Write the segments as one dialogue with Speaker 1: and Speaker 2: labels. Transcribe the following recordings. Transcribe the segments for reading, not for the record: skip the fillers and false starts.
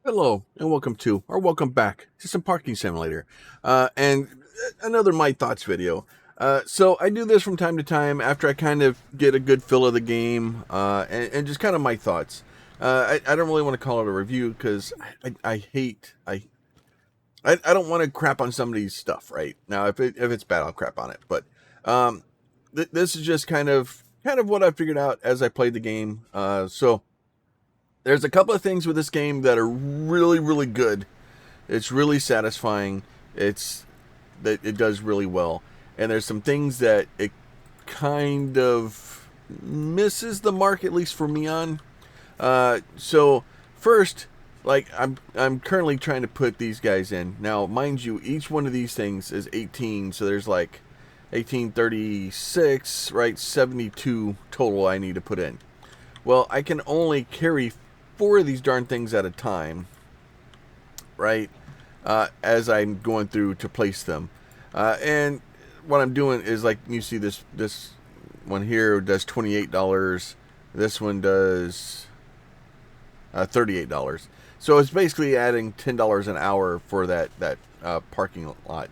Speaker 1: Hello, and welcome to, or welcome back to some Parking Simulator, and another My Thoughts video. So I do this from time to time after I kind of get a good feel of the game, and just kind of my thoughts. I don't really want to call it a review because I hate, I don't want to crap on somebody's stuff, right? Now, if it's bad, I'll crap on it. But um, this is just kind of what I figured out as I played the game. So there's a couple of things with this game that are really, really good. It's really satisfying. It's that it does really well, and there's some things that it kind of misses the mark, at least for me on. So first, like I'm currently trying to put these guys in now. Mind you, each one of these things is 18, so there's like 1836, right? 72 total I need to put in. Well, I can only carry four of these darn things at a time, right? As I'm going through to place them. And what I'm doing is, like, you see this one here does $28. This one does $38. So it's basically adding $10 an hour for that parking lot.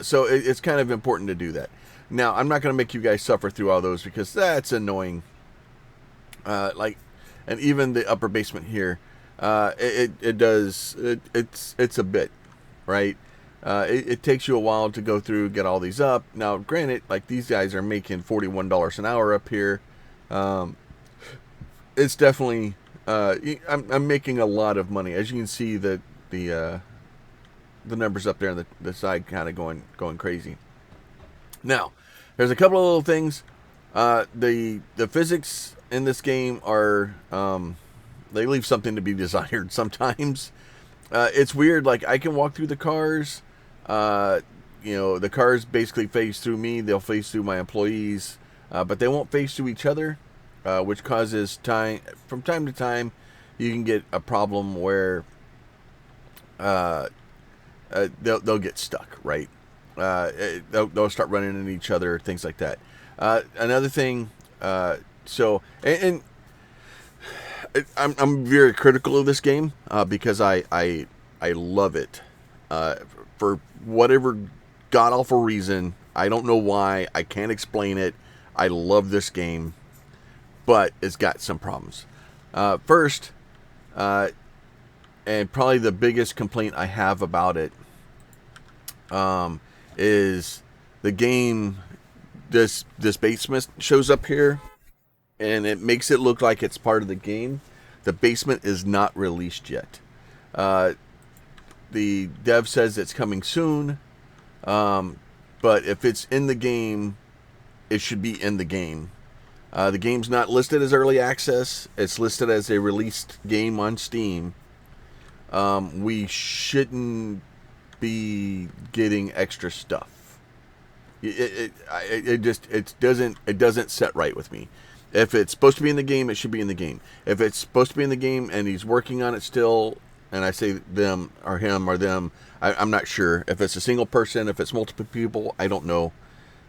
Speaker 1: So it's kind of important to do that. Now, I'm not going to make you guys suffer through all those because that's annoying. And even the upper basement here, it's a bit, right? It takes you a while to go through, get all these up. Now, granted, like, these guys are making $41 an hour up here. It's definitely, I'm making a lot of money. As you can see, the numbers up there on the side kind of going crazy. Now, there's a couple of little things. The physics in this game are they leave something to be desired sometimes. It's weird. Like, I can walk through the cars. The cars basically phase through me. They'll phase through my employees, but they won't phase through each other, which causes time. From time to time, you can get a problem where they'll get stuck. Right? They'll start running into each other, things like that. Another thing. And I'm very critical of this game because I love it for whatever god awful reason. I don't know why. I can't explain it. I love this game, but it's got some problems. First, and probably the biggest complaint I have about it is the game. This basement shows up here, and it makes it look like it's part of the game. The basement is not released yet. The dev says it's coming soon, but if it's in the game, it should be in the game. The game's not listed as early access. It's listed as a released game on Steam. We shouldn't be getting extra stuff. It doesn't set right with me. If it's supposed to be in the game, it should be in the game. If it's supposed to be in the game and he's working on it still, and I say them or him or them, I'm not sure. If it's a single person, if it's multiple people, I don't know.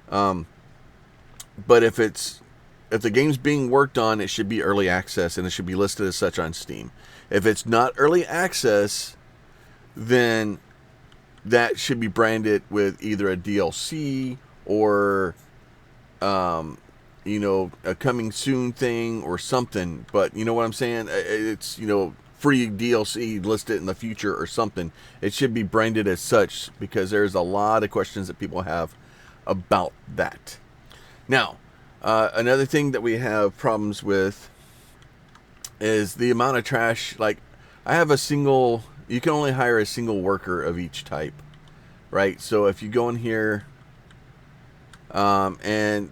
Speaker 1: But if the game's being worked on, it should be early access and it should be listed as such on Steam. If it's not early access, then that should be branded with either a DLC or a coming soon thing or something. But you know what I'm saying? It's, free DLC listed in the future or something. It should be branded as such because there's a lot of questions that people have about that. Now, another thing that we have problems with is the amount of trash. Like, you can only hire a single worker of each type, right? So if you go in here, and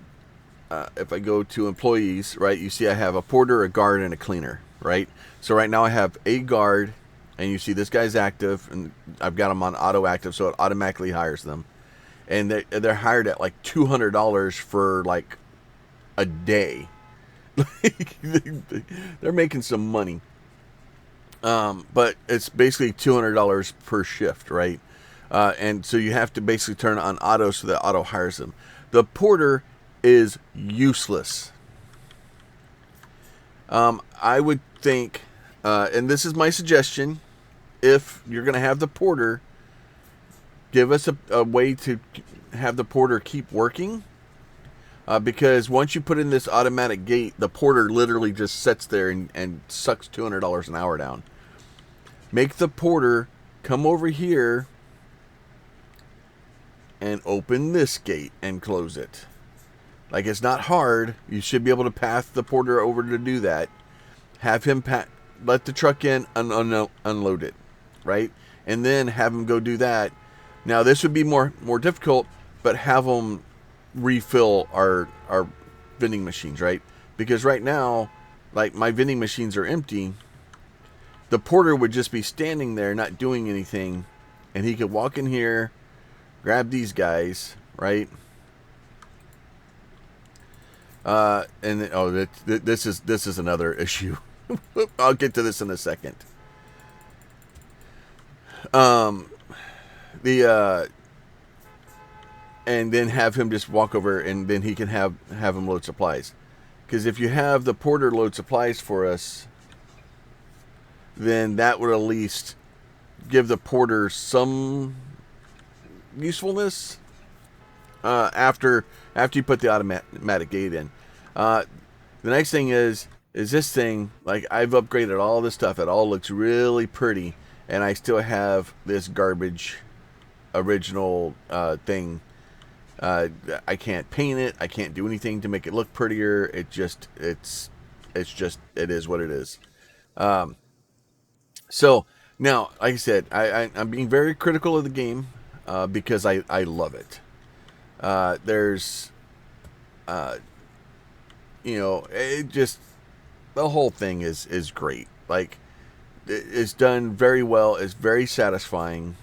Speaker 1: if I go to employees, right, you see I have a porter, a guard, and a cleaner, right? So right now I have a guard, and you see this guy's active, and I've got them on auto active, so it automatically hires them. And they're hired at like $200 for like a day. They're making some money. But it's basically $200 per shift, right? And so you have to basically turn on auto so that auto hires them. The porter is useless. I would think, and this is my suggestion, if you're going to have the porter, give us a way to have the porter keep working. Because once you put in this automatic gate, the porter literally just sits there and sucks $200 an hour down. Make the porter come over here and open this gate and close it. Like, it's not hard. You should be able to pass the porter over to do that. Have him let the truck in and unload it, right? And then have him go do that. Now, this would be more difficult, but have them refill our vending machines, right? Because right now, like, my vending machines are empty. The porter would just be standing there not doing anything, and he could walk in here, grab these guys, right? And this is another issue. I'll get to this in a second. And then have him just walk over, and then he can have him load supplies. Because if you have the porter load supplies for us, then that would at least give the porter some usefulness after you put the automatic gate in. The next thing is this thing, like, I've upgraded all this stuff. It all looks really pretty, and I still have this garbage original thing. I can't paint it. I can't do anything to make it look prettier. It is what it is. So now, like I said, I'm being very critical of the game because I love it. There's, it just, the whole thing is great. Like, it's done very well. It's very satisfying.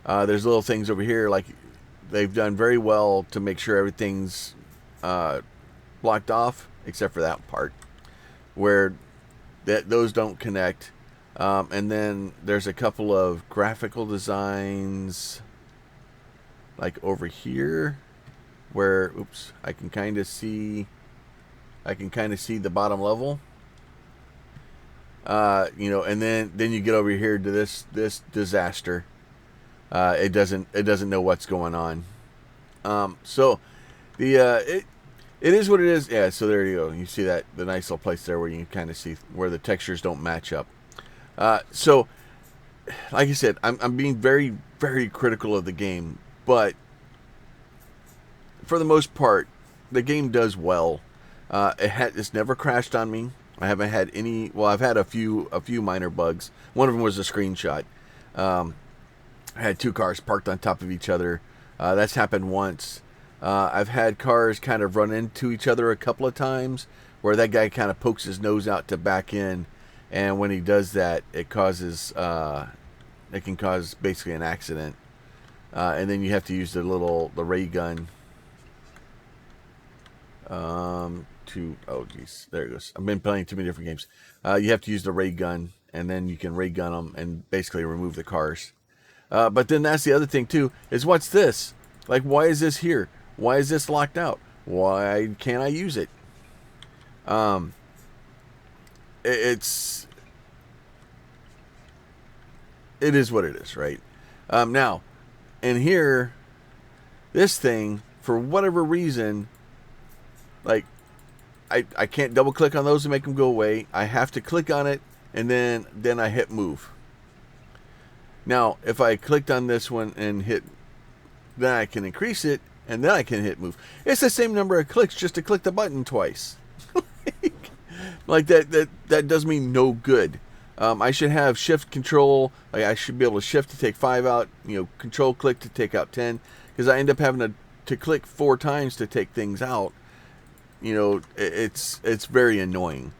Speaker 1: There's little things over here, like, they've done very well to make sure everything's blocked off, except for that part where those don't connect. And then there's a couple of graphical designs, like over here, where I can kind of see the bottom level. And then you get over here to this disaster. It doesn't know what's going on. So it is what it is. Yeah. So there you go. You see that, the nice little place there where you can kind of see where the textures don't match up. So like I said, I'm being very, very critical of the game, but for the most part, the game does well. It's never crashed on me. I haven't had any. Well, I've had a few minor bugs. One of them was a screenshot. I had two cars parked on top of each other. That's happened once. I've had cars kind of run into each other a couple of times, where that guy kind of pokes his nose out to back in, and when he does that, it can cause basically an accident. And then you have to use the ray gun. There it goes. I've been playing too many different games. You have to use the ray gun, and then you can ray gun them and basically remove the cars. But then that's the other thing too, is what's this? Like, why is this here? Why is this locked out? Why can't I use it? It is what it is, right? Now, in here, this thing, for whatever reason, like, I can't double click on those to make them go away. I have to click on it, and then I hit move. Now, if I clicked on this one and hit, then I can increase it, and then I can hit move. It's the same number of clicks just to click the button twice. Like, that does me no good. I should have shift control. Like, I should be able to shift to take 5 out, control click to take out 10, because I end up having to click 4 times to take things out. It's very annoying.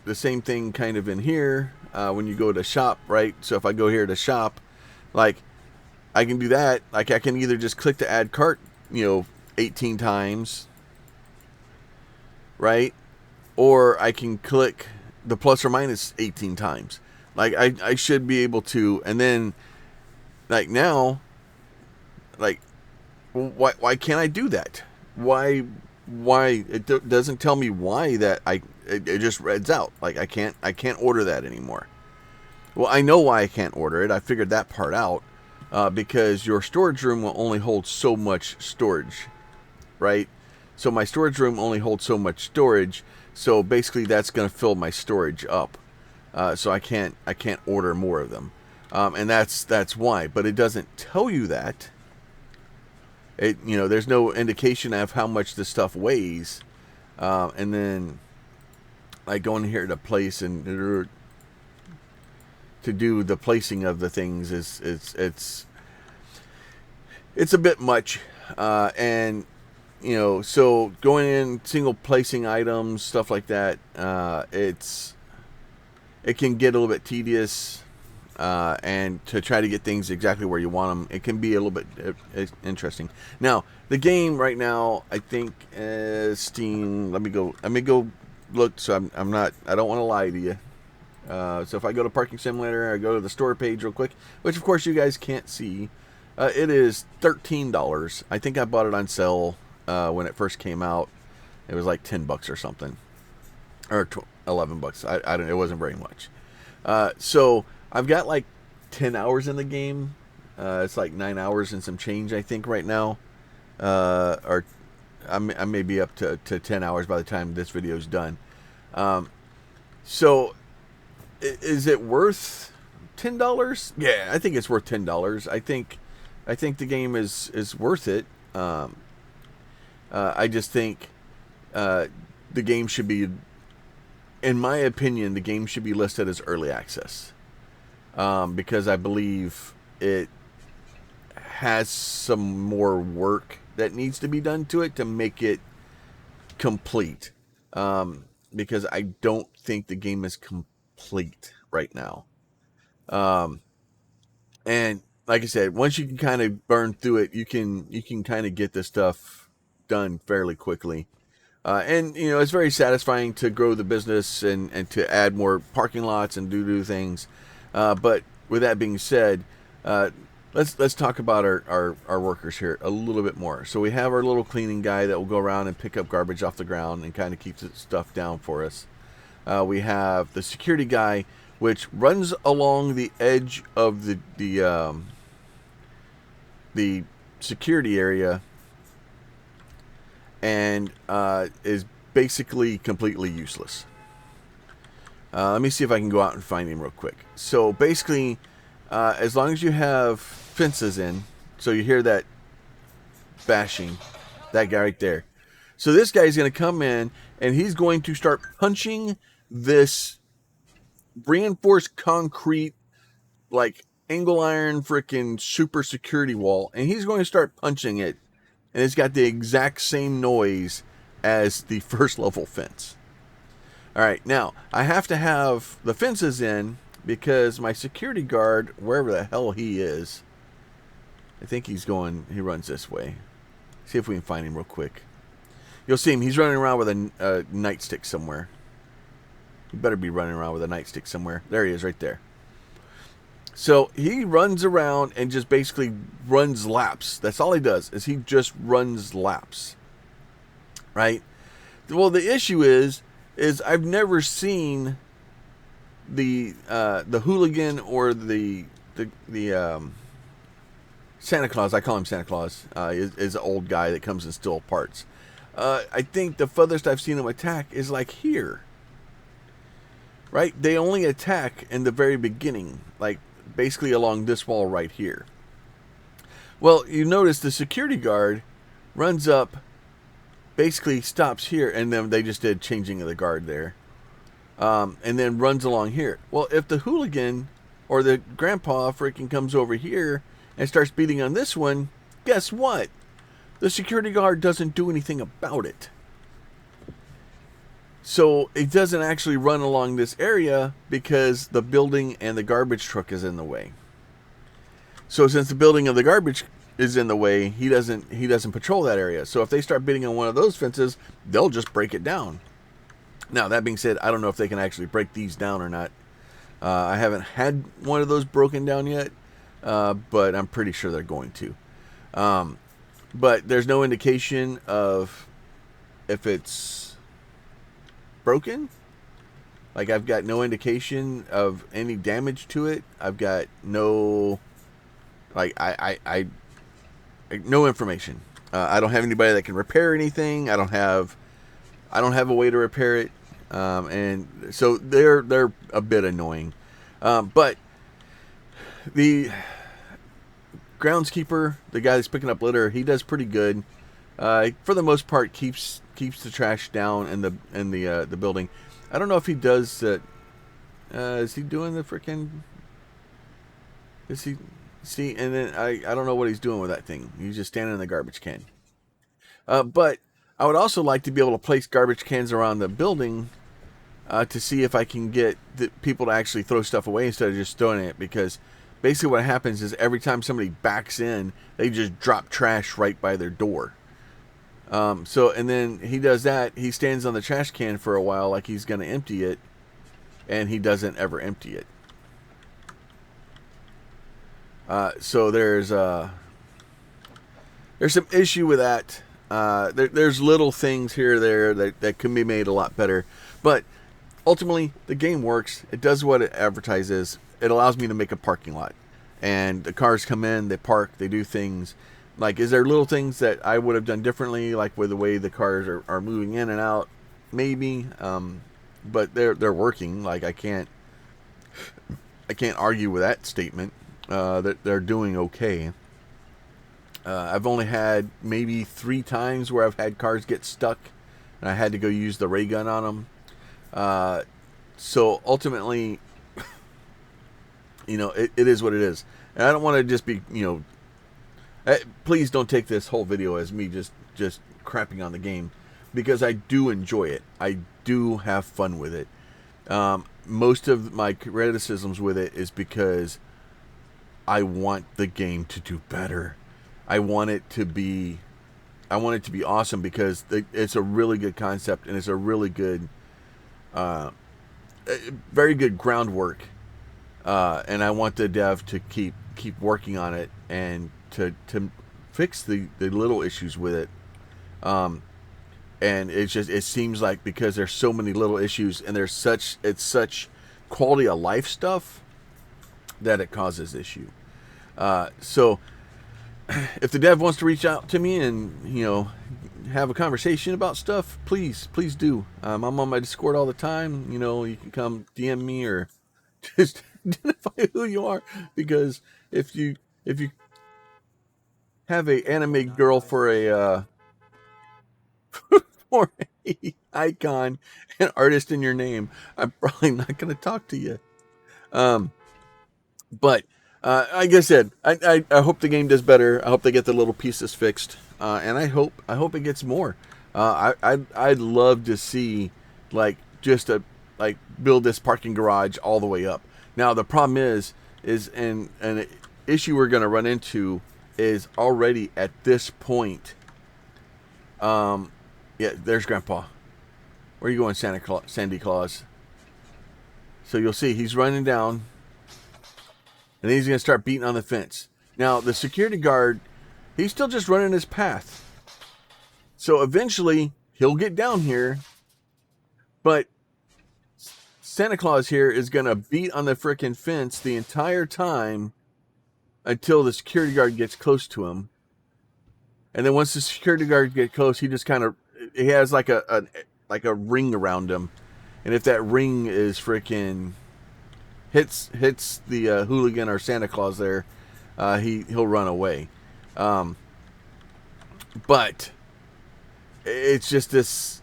Speaker 1: The same thing kind of in here when you go to shop, right? So if I go here to shop, like, I can do that. Like, I can either just click to add cart, 18 times, right? Or I can click the plus or minus 18 times. Like, I should be able to, and then, like, now, like, why can't I do that? Why it doesn't tell me why that it just reds out. Like I can't order that anymore. Well, I know why I can't order it. I figured that part out. Because your storage room will only hold so much storage, right? So my storage room only holds so much storage. So basically, that's going to fill my storage up. So I can't order more of them, and that's why. But it doesn't tell you that. There's no indication of how much this stuff weighs, and then like going here to place and to do the placing of the things it's a bit much, and so going in single placing items, stuff like that, it can get a little bit tedious, and to try to get things exactly where you want them, it can be a little bit interesting. Now, the game right now, I think, Steam. Let me go look. So I don't want to lie to you. So if I go to Parking Simulator, I go to the store page real quick, which of course you guys can't see. It is $13. I think I bought it on sale when it first came out. It was like $10 or something, or $11. I don't. It wasn't very much. So I've got like 10 hours in the game. It's like 9 hours and some change, I think, right now. Or I may be up to 10 hours by the time this video is done. So is it worth $10? Yeah, I think it's worth $10. I think the game is worth it. I just think the game should be, in my opinion, the game should be listed as early access, because I believe it has some more work that needs to be done to it to make it complete. Because I don't think the game is complete right now. And like I said, once you can kind of burn through it, you can kind of get this stuff done fairly quickly. And it's very satisfying to grow the business and to add more parking lots and do things. But with that being said, let's talk about our workers here a little bit more. So we have our little cleaning guy that will go around and pick up garbage off the ground and kind of keeps stuff down for us. We have the security guy, which runs along the edge of the security area and is basically completely useless. Let me see if I can go out and find him real quick. So basically, as long as you have fences in, so you hear that bashing, that guy right there. So this guy's going to come in and he's going to start punching this reinforced concrete, like angle iron freaking super security wall, and he's going to start punching it, and it's got the exact same noise as the first level fence. All right, now I have to have the fences in because my security guard, wherever the hell he is, I think he runs this way. See if we can find him real quick. You'll see him. He's running around with a nightstick somewhere. He better be running around with a nightstick somewhere. There he is, right there. So he runs around and just basically runs laps. That's all he does, is he just runs laps. Right? Well, the issue is I've never seen the hooligan or the Santa Claus. I call him Santa Claus. Is an old guy that comes and steals parts. I think the furthest I've seen him attack is like here. Right? They only attack in the very beginning, like basically along this wall right here. Well, you notice the security guard runs up, basically stops here, and then they just did changing of the guard there. And then runs along here. Well, if the hooligan or the grandpa freaking comes over here and starts beating on this one, guess what? The security guard doesn't do anything about it. So it doesn't actually run along this area because the building and the garbage truck is in the way. So since the building of the garbage is in the way, he doesn't patrol that area. So if they start beating on one of those fences, they'll just break it down. Now, that being said, I don't know if they can actually break these down or not. I haven't had one of those broken down yet, but I'm pretty sure they're going to. But there's no indication of if it's broken. Like, I've got no indication of any damage to it. I've got no, like, no information. I don't have anybody that can repair anything. I don't have a way to repair it. And so they're a bit annoying. But the groundskeeper, the guy that's picking up litter, he does pretty good. For the most part, keeps the trash down in the building. I don't know if he does that. Is he doing the freaking? Is he? See, and then I don't know what he's doing with that thing. He's just standing in the garbage can. But I would also like to be able to place garbage cans around the building to see if I can get the people to actually throw stuff away instead of just throwing it. Because basically what happens is every time somebody backs in, they just drop trash right by their door. So, and then he does that. He stands on the trash can for a while like he's going to empty it, and he doesn't ever empty it. So there's some issue with that. There's little things here or there that can be made a lot better. But ultimately, the game works. It does what it advertises. It allows me to make a parking lot. And the cars come in, they park, they do things. Like, is there little things that I would have done differently, like with the way the cars are moving in and out? Maybe. But they're working. Like, I can't argue with that statement. That they're doing okay. I've only had maybe 3 times where I've had cars get stuck and I had to go use the ray gun on them. So ultimately, it is what it is. And I don't want to just be, please don't take this whole video as me just crapping on the game, because I do enjoy it. I do have fun with it. Most of my criticisms with it is because I want the game to do better. I want it to be awesome, because it's a really good concept and it's a really good, very good groundwork. And I want the dev to keep working on it and to fix the little issues with it. And it seems like because there's so many little issues and it's such quality of life stuff that it causes issue. So if the dev wants to reach out to me and have a conversation about stuff, please do. I'm on my Discord all the time. You can come DM me or just identify who you are, because if you have a anime girl for a for a icon, an artist in your name, I'm probably not going to talk to you. But like I said, I hope the game does better. I hope they get the little pieces fixed, and I hope it gets more. I'd love to see build this parking garage all the way up. Now the problem is an issue we're going to run into is already at this point. Yeah, there's Grandpa. Where are you going, Sandy Claus? So you'll see he's running down. And then he's going to start beating on the fence. Now, the security guard, he's still just running his path. So eventually, he'll get down here. But Santa Claus here is going to beat on the frickin' fence the entire time until the security guard gets close to him. And then once the security guard gets close, he just kind of, he has like a ring around him. And if that ring is frickin' hits the hooligan or Santa Claus there, he'll run away. But it's just this.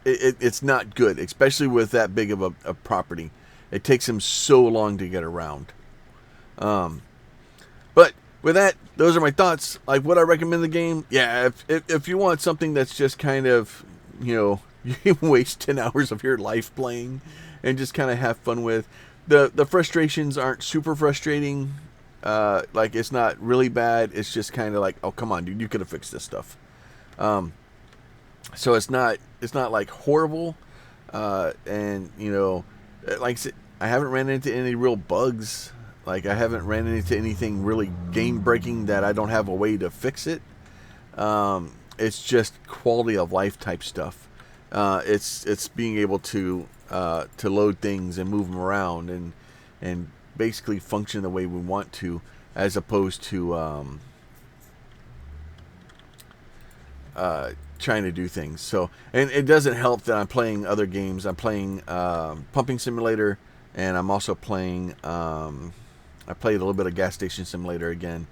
Speaker 1: It's not good, especially with that big of a property. It takes him so long to get around. But with that, those are my thoughts. Like, would I recommend the game? Yeah, if you want something that's just kind of, you can waste 10 hours of your life playing and just kind of have fun with. The frustrations aren't super frustrating. Like, it's not really bad. It's just kind of like, oh, come on, dude, you could have fixed this stuff. So it's not like horrible. And, like I said, I haven't ran into any real bugs. Like, I haven't ran into anything really game-breaking that I don't have a way to fix it. It's just quality of life type stuff. It's being able to load things and move them around and basically function the way we want to, as opposed to trying to do things. So, and it doesn't help that I'm playing other games. I'm playing Pumping Simulator, and I'm also playing. I played a little bit of Gas Station Simulator again,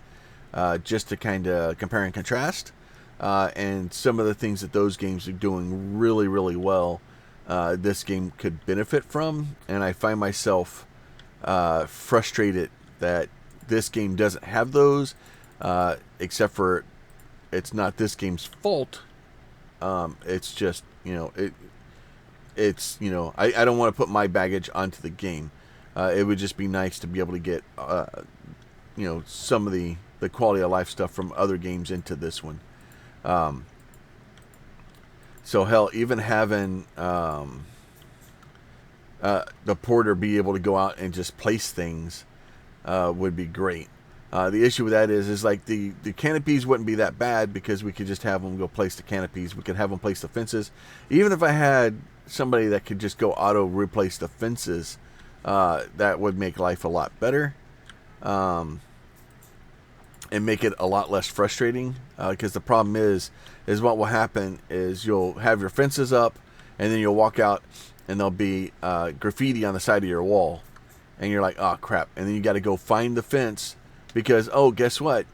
Speaker 1: just to kind of compare and contrast. And some of the things that those games are doing really, really well, this game could benefit from. And I find myself frustrated that this game doesn't have those, except for it's not this game's fault. It's just, it's, I don't want to put my baggage onto the game. It would just be nice to be able to get, some of the quality of life stuff from other games into this one. So hell, even having the porter be able to go out and just place things would be great. The issue with that is like the canopies wouldn't be that bad because we could just have them go place the canopies. We could have them place the fences. Even if I had somebody that could just go auto replace the fences, that would make life a lot better. And make it a lot less frustrating, because the problem is what will happen is you'll have your fences up, and then you'll walk out and there'll be graffiti on the side of your wall, and you're like, oh crap, and then you got to go find the fence, because guess what,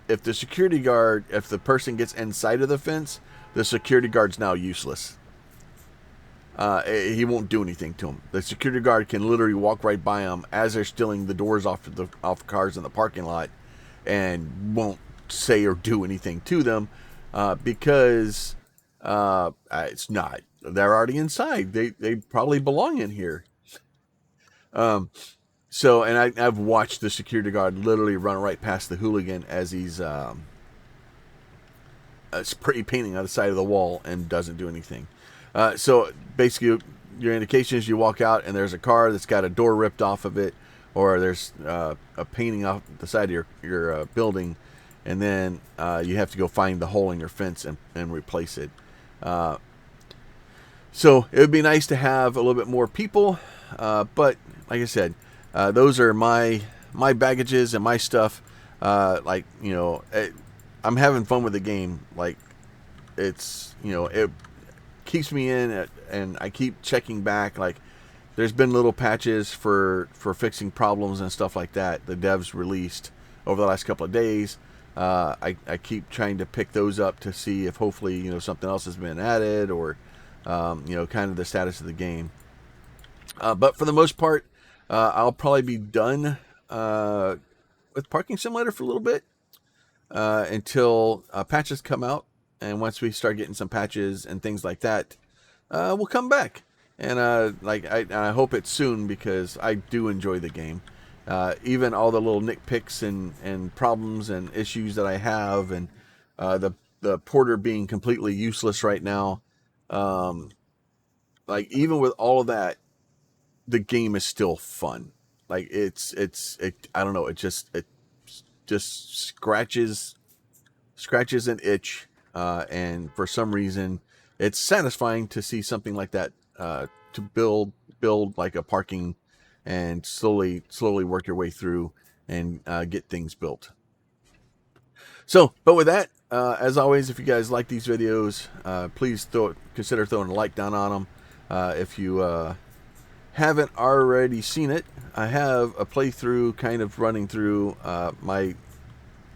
Speaker 1: if the person gets inside of the fence, the security guard's now useless. He won't do anything to him. The security guard can literally walk right by them as they're stealing the doors off cars in the parking lot, and won't say or do anything to them, because it's not. They're already inside. They probably belong in here. So, and I've watched the security guard literally run right past the hooligan as he's spray painting on the side of the wall and doesn't do anything. So basically, your indication is you walk out and there's a car that's got a door ripped off of it, or there's a painting off the side of your building, and then you have to go find the hole in your fence and replace it. So it would be nice to have a little bit more people, but like I said, those are my baggages and my stuff. I'm having fun with the game. Like, it's, it keeps me in, and I keep checking back. Like, there's been little patches for fixing problems and stuff like that the devs released over the last couple of days. I keep trying to pick those up to see if hopefully something else has been added, or kind of the status of the game. But for the most part, I'll probably be done with Parking Simulator for a little bit, until patches come out. And once we start getting some patches and things like that, we'll come back. And I hope it's soon, because I do enjoy the game. Even all the little nitpicks and problems and issues that I have, and the porter being completely useless right now. Like, even with all of that, the game is still fun. Like, I don't know, it just scratches an itch, and for some reason it's satisfying to see something like that, to build like a parking, and slowly work your way through and get things built. So, but with that, as always, if you guys like these videos, please consider throwing a like down on them. If you haven't already seen it, I have a playthrough kind of running through my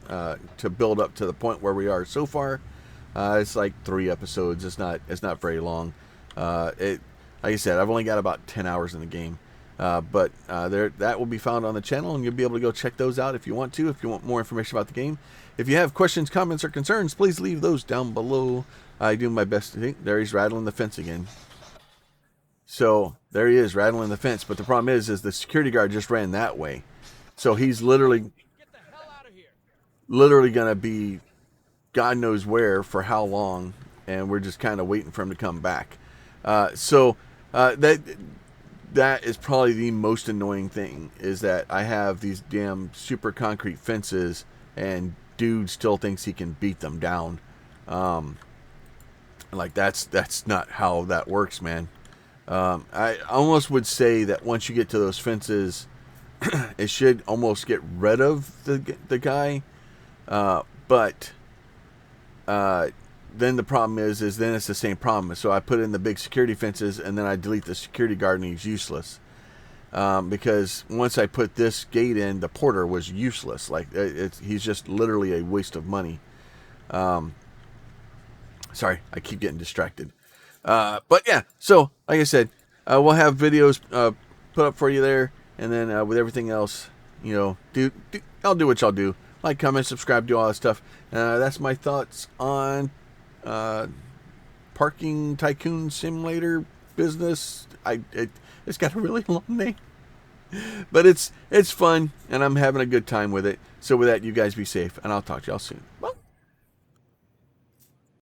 Speaker 1: to build up to the point where we are so far. It's like 3 episodes. It's not very long. Like I said, I've only got about 10 hours in the game. But that will be found on the channel, and you'll be able to go check those out if you want to, if you want more information about the game. If you have questions, comments, or concerns, please leave those down below. I do my best to think. There he's rattling the fence again. So there he is, rattling the fence. But the problem is the security guard just ran that way. So he's literally going to be God knows where for how long, and we're just kind of waiting for him to come back. That is probably the most annoying thing, is that I have these damn super concrete fences, and dude still thinks he can beat them down. Like that's not how that works, man. I almost would say that once you get to those fences, it should almost get rid of the guy. But then the problem is then it's the same problem. So I put in the big security fences, and then I delete the security guard, and he's useless. Because once I put this gate in, the porter was useless. Like he's just literally a waste of money. Sorry, I keep getting distracted. But yeah, so like I said, we'll have videos put up for you there, and then with everything else, I'll do what y'all do. Like, comment, subscribe, do all that stuff. That's my thoughts on Parking Tycoon Simulator business. It's got a really long name, but it's fun, and I'm having a good time with it. So with that, you guys be safe, and I'll talk to y'all soon. Bye.